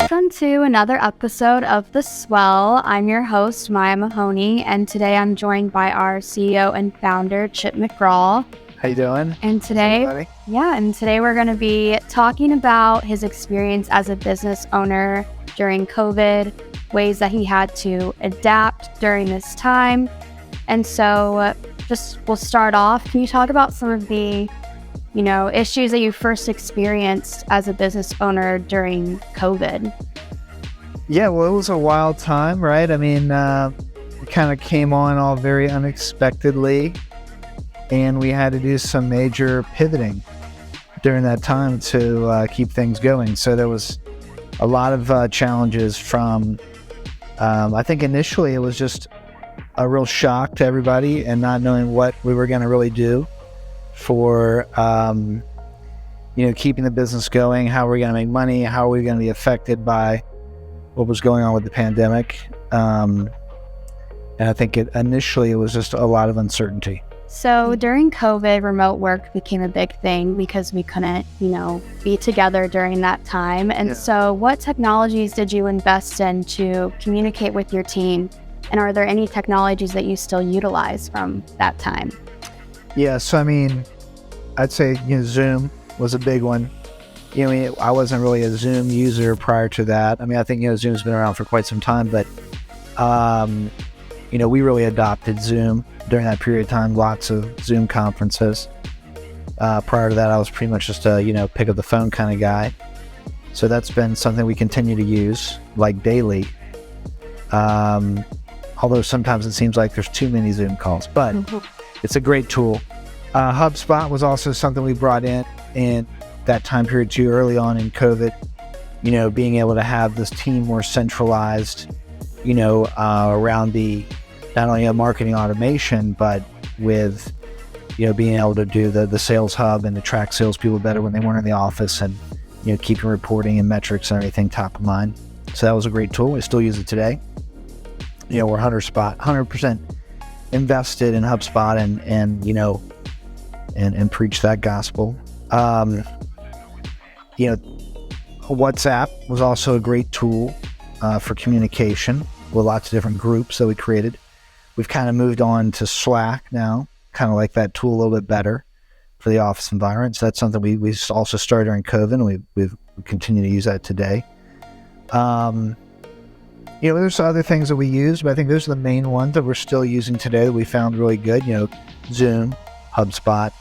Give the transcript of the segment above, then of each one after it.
Welcome to another episode of The Swell. I'm your host, Maya Mahoney, and today I'm joined by our CEO and founder, Chip McGraw. How you doing? And today we're going to be talking about his experience as a business owner during COVID, ways that he had to adapt during this time. And so we'll start off. Can you talk about some of the issues that you first experienced as a business owner during COVID? Yeah, well, it was a wild time, right? I mean, it kind of came on all very unexpectedly, and we had to do some major pivoting during that time to keep things going. So there was a lot of challenges from, I think initially it was just a real shock to everybody and not knowing what we were going to really do for keeping the business going, how we're going to make money, how are we going to be affected by what was going on with the pandemic. And I think initially it was just a lot of uncertainty. So during COVID, remote work became a big thing because we couldn't, be together during that time. And so what technologies did you invest in to communicate with your team? And are there any technologies that you still utilize from that time? Yeah, so I mean, I'd say Zoom was a big one. I wasn't really a Zoom user prior to that. I mean, I think Zoom's been around for quite some time, but we really adopted Zoom during that period of time. Lots of Zoom conferences. Prior to that, I was pretty much just a pick up the phone kind of guy. So that's been something we continue to use like daily. Although sometimes it seems like there's too many Zoom calls, but it's a great tool. HubSpot was also something we brought in that time period too, early on in COVID, being able to have this team more centralized, around the, not only marketing automation, but with, being able to do the sales hub and to track salespeople better when they weren't in the office and, keeping reporting and metrics and everything top of mind. So that was a great tool. I still use it today. We're 100% invested in HubSpot and preach that gospel. WhatsApp was also a great tool for communication with lots of different groups that we created. We've kind of moved on to Slack now, kind of like that tool a little bit better for the office environment. So that's something we also started during COVID, and we continue to use that today. There's other things that we use, but I think those are the main ones that we're still using today that we found really good. Zoom, HubSpot,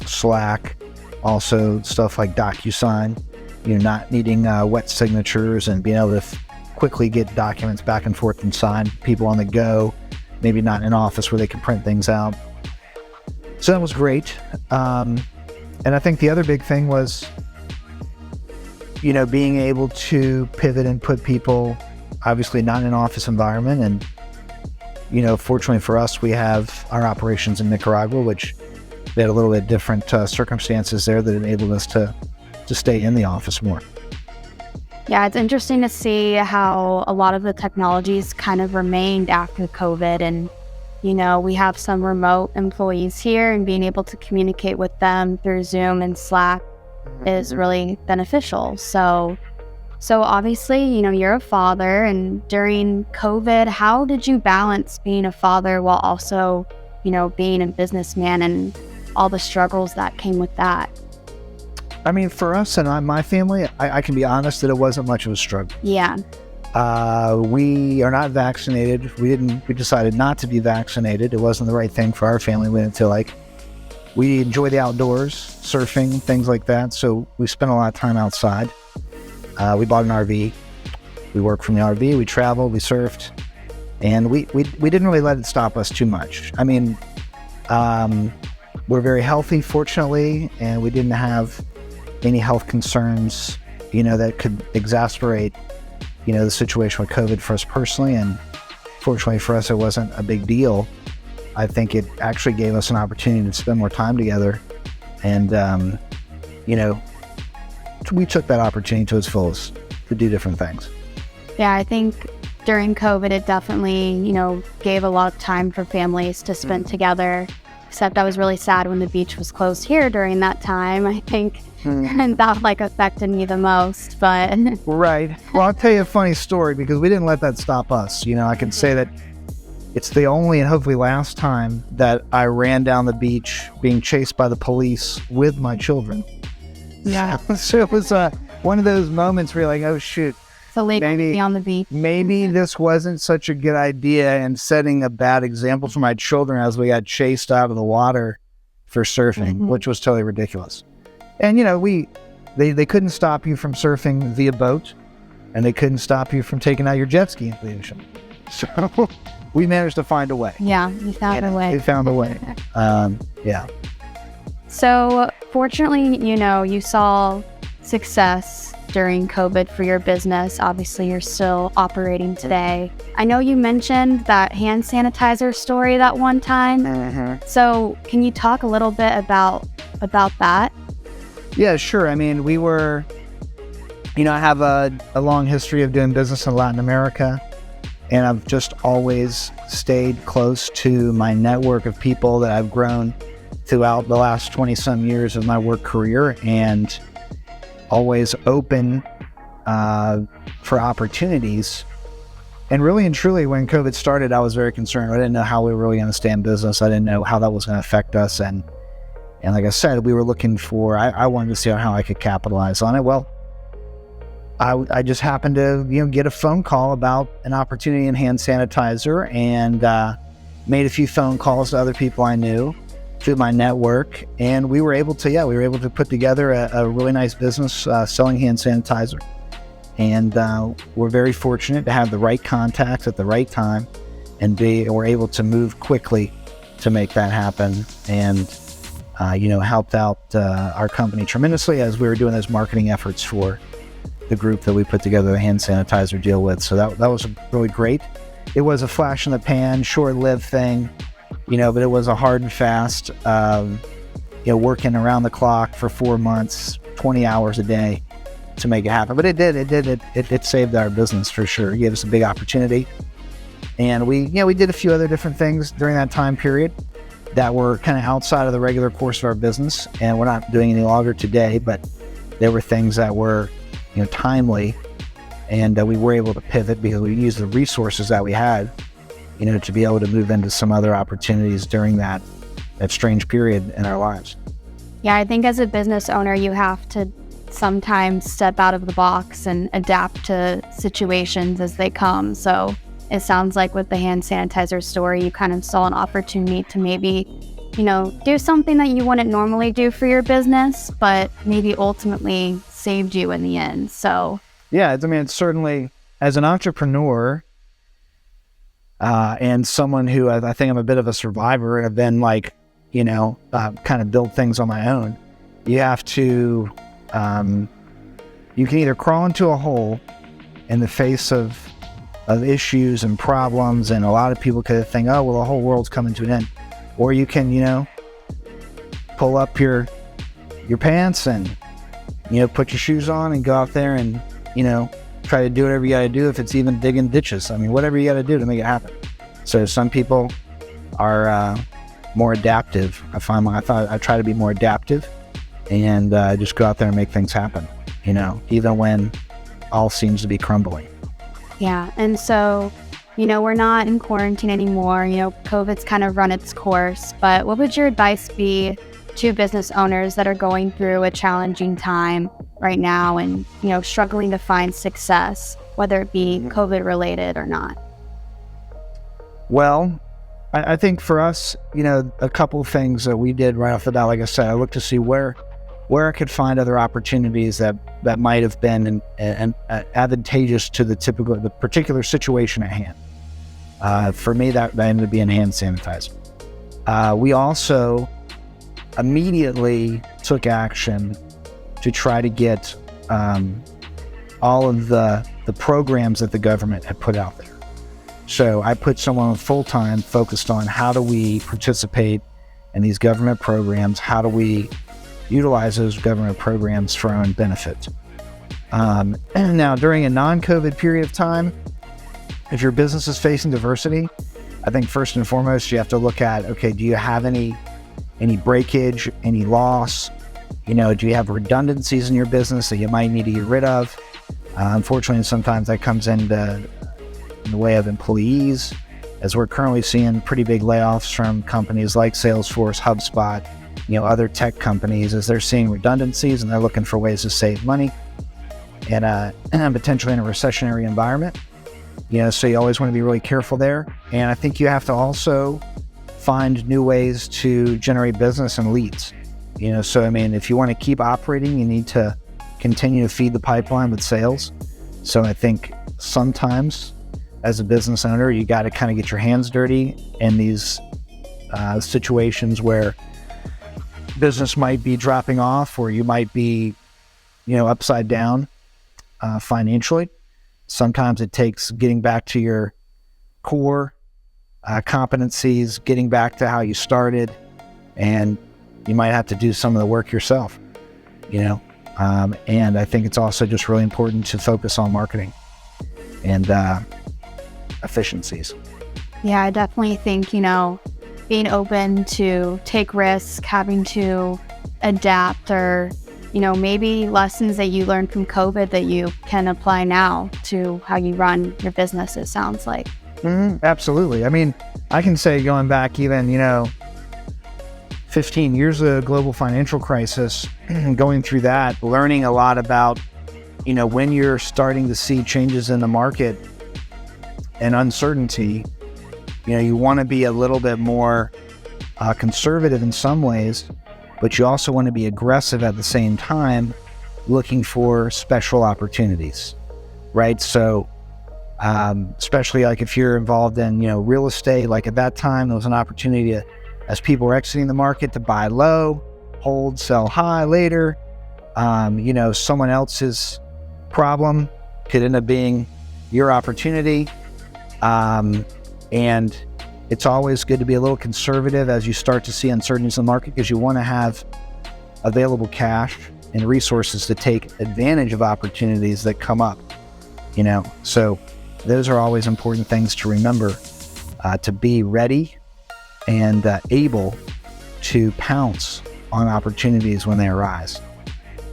Slack, also stuff like DocuSign, not needing wet signatures and being able to quickly get documents back and forth and sign, people on the go, maybe not in an office where they can print things out. So that was great. And I think the other big thing was, being able to pivot and put people, obviously not in an office environment. And, fortunately for us, we have our operations in Nicaragua, which they had a little bit different circumstances there that enabled us to stay in the office more. Yeah, it's interesting to see how a lot of the technologies kind of remained after COVID. And, we have some remote employees here, and being able to communicate with them through Zoom and Slack is really beneficial. So obviously, you're a father, and during COVID, how did you balance being a father while also, being a businessman and all the struggles that came with that? I mean, for us and my family, I can be honest that it wasn't much of a struggle. Yeah. We are not vaccinated. We decided not to be vaccinated. It wasn't the right thing for our family. We didn't feel like. We enjoy the outdoors, surfing, things like that. So we spent a lot of time outside. We bought an RV. We worked from the RV. We traveled. We surfed, and we didn't really let it stop us too much. I mean, we're very healthy, fortunately, and we didn't have any health concerns, that could exacerbate, the situation with COVID for us personally. And fortunately for us, it wasn't a big deal. I think it actually gave us an opportunity to spend more time together. And, we took that opportunity to its fullest to do different things. Yeah, I think during COVID, it definitely, gave a lot of time for families to spend together, except I was really sad when the beach was closed here during that time, I think. And that like affected me the most, but Right. Well, I'll tell you a funny story because we didn't let that stop us. I can say that it's the only and hopefully last time that I ran down the beach being chased by the police with my children. yeah, So it was one of those moments where you're like, oh, shoot. so late to be on the beach. Maybe this wasn't such a good idea and setting a bad example for my children as we got chased out of the water for surfing, which was totally ridiculous. And, they couldn't stop you from surfing via boat, and they couldn't stop you from taking out your jet ski into the ocean. So we managed to find a way. Yeah, you found a way. We found a way. Yeah. So fortunately, you saw success during COVID for your business. Obviously, you're still operating today. I know you mentioned that hand sanitizer story that one time. So can you talk a little bit about that? Yeah, sure. I mean, we were, I have a long history of doing business in Latin America, and I've just always stayed close to my network of people that I've grown throughout the last 20-some years of my work career, and always open for opportunities. And really and truly, when COVID started, I was very concerned. I didn't know how we were really going to stay in business. I didn't know how that was going to affect us. And like I said, we were looking for, I wanted to see how I could capitalize on it. Well, I just happened to, get a phone call about an opportunity in hand sanitizer, and made a few phone calls to other people I knew through my network. And we were able to put together a really nice business selling hand sanitizer. And we're very fortunate to have the right contacts at the right time, and we're able to move quickly to make that happen. And helped out our company tremendously as we were doing those marketing efforts for the group that we put together the hand sanitizer deal with. So that was really great. It was a flash in the pan, short-lived thing, but it was a hard and fast, working around the clock for 4 months, 20 hours a day to make it happen. But it saved our business for sure. It gave us a big opportunity. And we did a few other different things during that time period that were kind of outside of the regular course of our business, and we're not doing any longer today, but there were things that were, timely, and we were able to pivot because we used the resources that we had, to be able to move into some other opportunities during that strange period in our lives. Yeah, I think as a business owner, you have to sometimes step out of the box and adapt to situations as they come. So it sounds like with the hand sanitizer story, you kind of saw an opportunity to maybe, do something that you wouldn't normally do for your business, but maybe ultimately saved you in the end. So yeah, it's certainly, as an entrepreneur and someone who I think I'm a bit of a survivor and have been kind of build things on my own, you have to, you can either crawl into a hole in the face of issues and problems, and a lot of people could think, oh, well, the whole world's coming to an end. Or you can, pull up your pants and, put your shoes on and go out there and, try to do whatever you got to do, if it's even digging ditches. Whatever you got to do to make it happen. So some people are more adaptive. I try to be more adaptive and just go out there and make things happen, even when all seems to be crumbling. Yeah. And so, we're not in quarantine anymore. COVID's kind of run its course. But what would your advice be to business owners that are going through a challenging time right now and, struggling to find success, whether it be COVID related or not? Well, I think for us, a couple of things that we did right off the bat, like I said, I looked to see where I could find other opportunities that might have been advantageous to the particular situation at hand. For me, that ended up being hand sanitizer. We also immediately took action to try to get all of the programs that the government had put out there. So I put someone on full-time focused on how do we participate in these government programs, how do we utilize those government programs for our own benefit. Now, during a non-COVID period of time, if your business is facing adversity, I think first and foremost, you have to look at, okay, do you have any any breakage, any loss? Do you have redundancies in your business that you might need to get rid of? Unfortunately, sometimes that comes in the way of employees, as we're currently seeing pretty big layoffs from companies like Salesforce, HubSpot, other tech companies, as they're seeing redundancies and they're looking for ways to save money and potentially in a recessionary environment. So you always want to be really careful there. And I think you have to also find new ways to generate business and leads. So if you want to keep operating, you need to continue to feed the pipeline with sales. So I think sometimes as a business owner, you got to kind of get your hands dirty in these situations where business might be dropping off, or you might be, upside down financially. Sometimes it takes getting back to your core competencies, getting back to how you started, and you might have to do some of the work yourself, and I think it's also just really important to focus on marketing and efficiencies. Yeah, I definitely think, being open to take risks, having to adapt, or, maybe lessons that you learned from COVID that you can apply now to how you run your business, it sounds like. Absolutely. I can say going back even, 15 years of the global financial crisis, going through that, learning a lot about, when you're starting to see changes in the market and uncertainty, you want to be a little bit more conservative in some ways, but you also want to be aggressive at the same time, looking for special opportunities, right? So, especially like if you're involved in, real estate, like at that time, there was an opportunity to, as people were exiting the market, to buy low, hold, sell high later. Someone else's problem could end up being your opportunity. And it's always good to be a little conservative as you start to see uncertainties in the market, because you want to have available cash and resources to take advantage of opportunities that come up, So those are always important things to remember, to be ready and able to pounce on opportunities when they arise.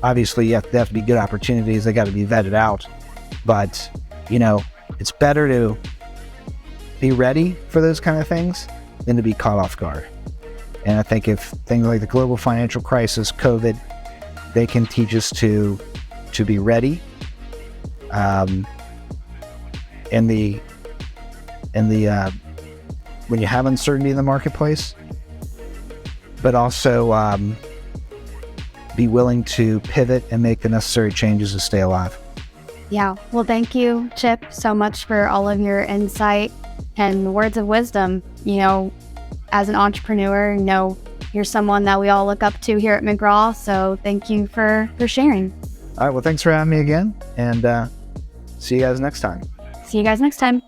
Obviously, they have to be good opportunities. They got to be vetted out. But, it's better to be ready for those kind of things than to be caught off guard. And I think if things like the global financial crisis, COVID, they can teach us to be ready. When you have uncertainty in the marketplace, but also be willing to pivot and make the necessary changes to stay alive. Yeah. Well, thank you, Chip, so much for all of your insight and words of wisdom. As an entrepreneur, you're someone that we all look up to here at McGraw. So thank you for sharing. All right. Well, thanks for having me again, and see you guys next time. See you guys next time.